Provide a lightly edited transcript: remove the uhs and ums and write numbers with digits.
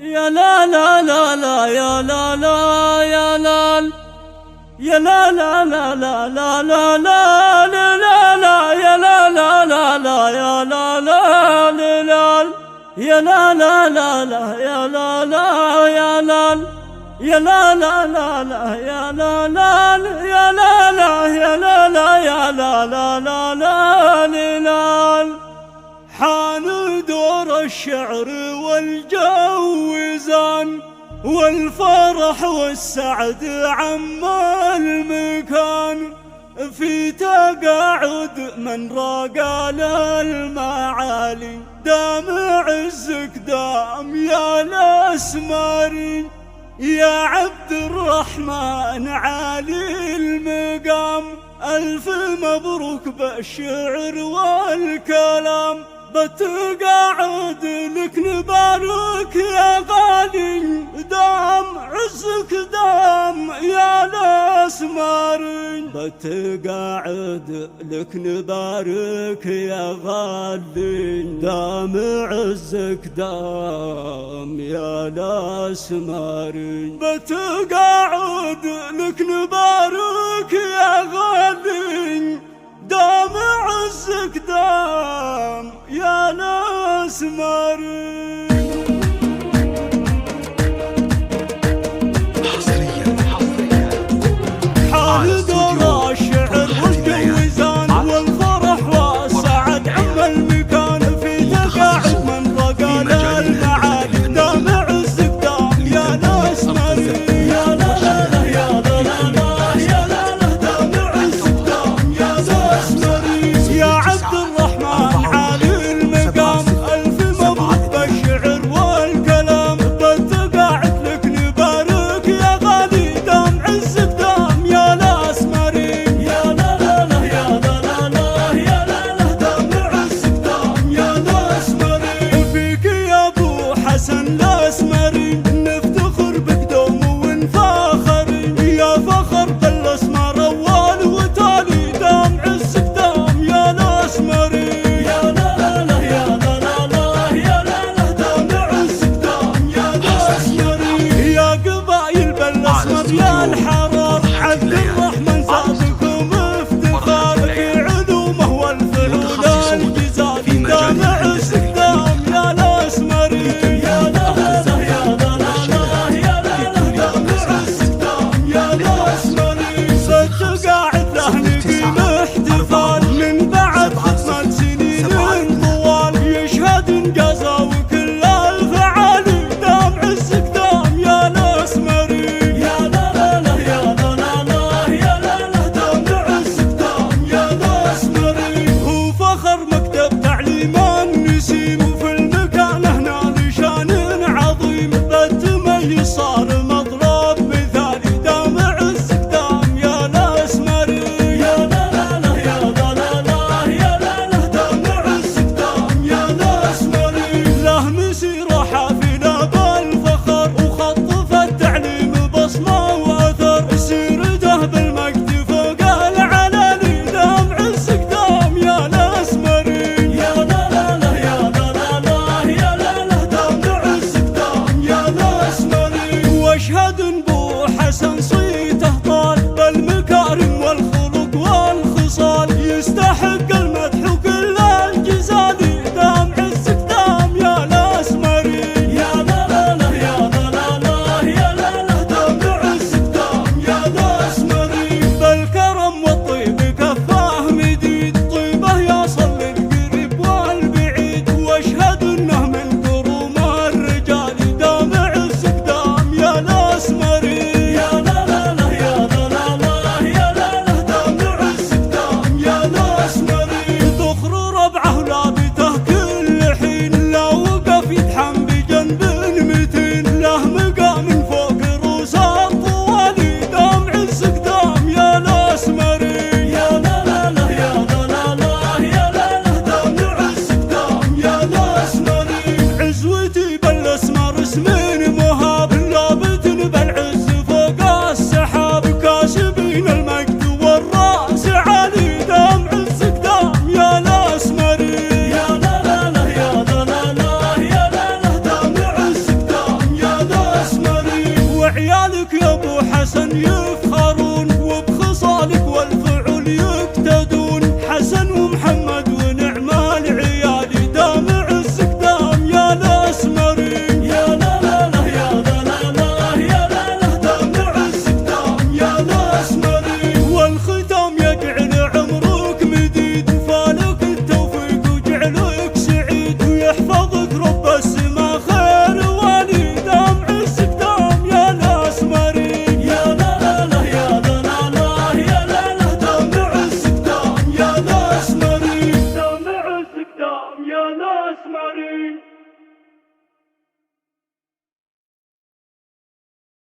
يا لا لا لا لا يا لا لا يا لا يا لا لا لا لا لا لا لا لا لا يا لا لا لا لا يا لا لا لا يا لا لا لا لا يا لا لا يا لا يا لا لا لا لا يا لا لا يا لا لا يا لا لا يا لا لا لا لا لا. حان دور الشعر والجو زان والفرح والسعد عم المكان في تقاعد من راقى للمعالي دام عزك دام يا الاسماري يا عبد الرحمن عالي المقام ألف مبروك بالشعر والكلام بتقاعد لك نبارك يا غالي دام عزك دام يا الاسمار بتقاعد لك نبارك يا غالي دام عزك دام يا الاسمار بتقاعد لك نبارك يا غالي دام عزك دام يا ناس ما